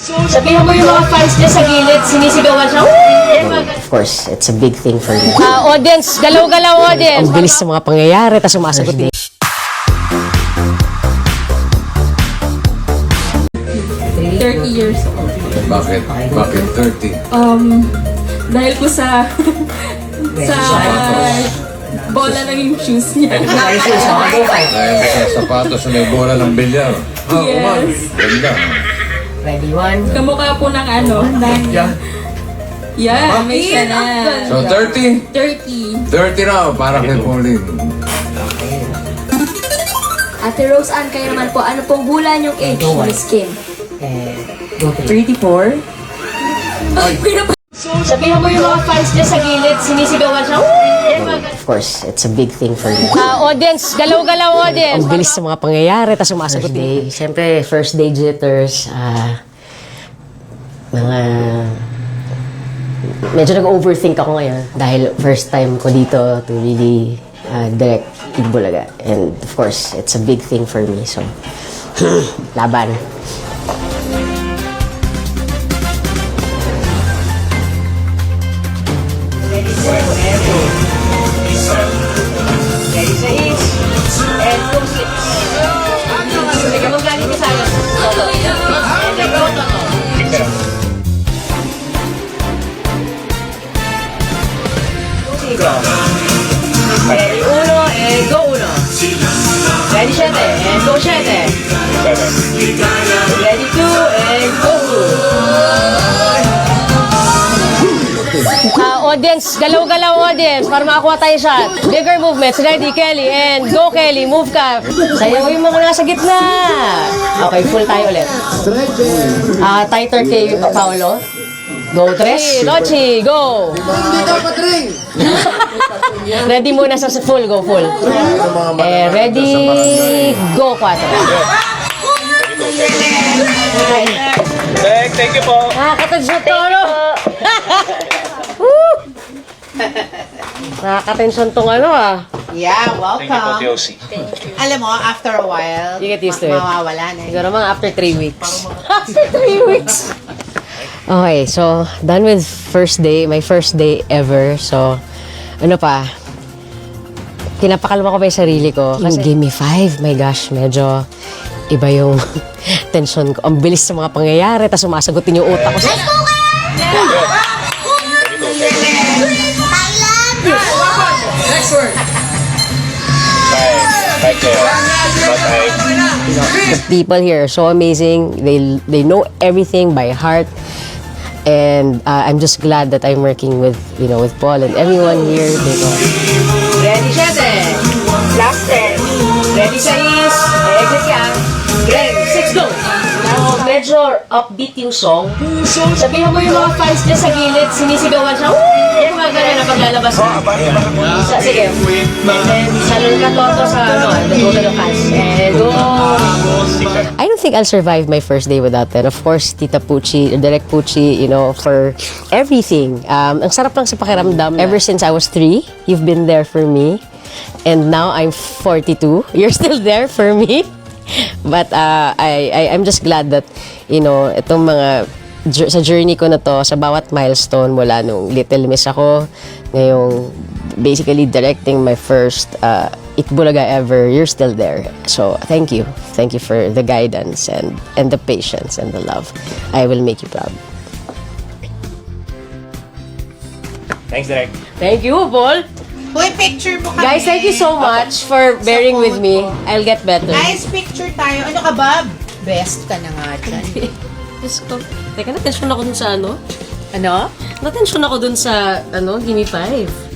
Sabihan mo yung mga fans niya sa gilid, sinisigawan siya. Of course, it's a big thing for me. Audience, galaw-galaw audience. Ang bilis sa mga pangyayari, tapos sumasagot din. 30 years old. Bakit? Bakit 30? Dahil po sa bola ng yung shoes niya. Dahil sa sapatos na may bola ng bilyar. Yes. Ganda. Ready, one. Kamukha po ng Yeah, may siya na. So 30? 30. 30 raw para kay Pauline. Ate Rose Ann, kayo naman po, ano pong hula niyong age, Miss Kim? 34. Sabihan mo yung mga fans niya sa gilid, sinisigawan siya. Of course, it's a big thing for me. Audience, galaw-galaw audience. Ang bilis sa mga pangyayari, tapos sumasagot din. Siyempre, first day jitters, medyo nag-overthink ako ngayon dahil first time ko dito to really direct Itbulaga. And of course, it's a big thing for me. So, laban. Ready sa is, and go six. Sige, magaling ka sa'yo. And then go to. Ready uno, and go uno. Ready siete, and go siete. Ready two, and go audience, galaw-galaw audience para makakuha tayo shot. Bigger movements. Ready, Kelly, and go Kelly, move ka. Sayaw yung mga nasa gitna. Okay, full tayo ulit. Tighter kay Paolo. Go, tres. Lochi, go. Ready muna sa full, go full. Ready, go, 4. Thank you po. Nakakatensyon to, ano? Nakakatensyon tong ano, Yeah, Thank you po, welcome. TOC. Alam mo, after a while, You get used to it. mawawala na. Siguro mga after 3 weeks. After 3 weeks. Okay, so done with first day, my first day ever. So, ano pa, pinapakalma ko pa yung sarili ko. Kasi give me 5, my gosh, medyo iba yung tension ko. Ang bilis sa mga pangyayari, tapos sumasagutin yung utak ko. Thank you. The people here are so amazing. They know everything by heart. And I'm just glad that I'm working with, with Paul and everyone here. They know. Ready, Shete. Last 10. Ready, Sais. Exit ka. Ready, 6, go. Now, medyo upbeat yung song. Sabihan mo yung mga fans niya sa gilid, sinisigawan siya. Yung mga ganun na paglalabas. Sige. And then, salon ka toto sa, the total of fans. And go. I don't think I'll survive my first day without them. Of course, Tita Pucci, Direk Pucci, for everything. Ang sarap lang sa pakiramdam. Ever since I was 3, you've been there for me. And now I'm 42. You're still there for me. But I'm just glad that, itong mga sa journey ko na to, sa bawat milestone mula nung Little Miss ako, ngayong basically directing my first Itbulaga ever, you're still there. So, thank you. Thank you for the guidance and the patience and the love. I will make you proud. Thanks, Direk. Thank you, Paul. Uy, picture mo kami. Guys, thank you so much for bearing with me. I'll get better. Nice picture tayo. Ano ka, Bob? Best ka na nga dyan. Diyos ko. Teka, na-tension ako dun sa ano? Ano? Na-tension ako dun sa, Gimme 5.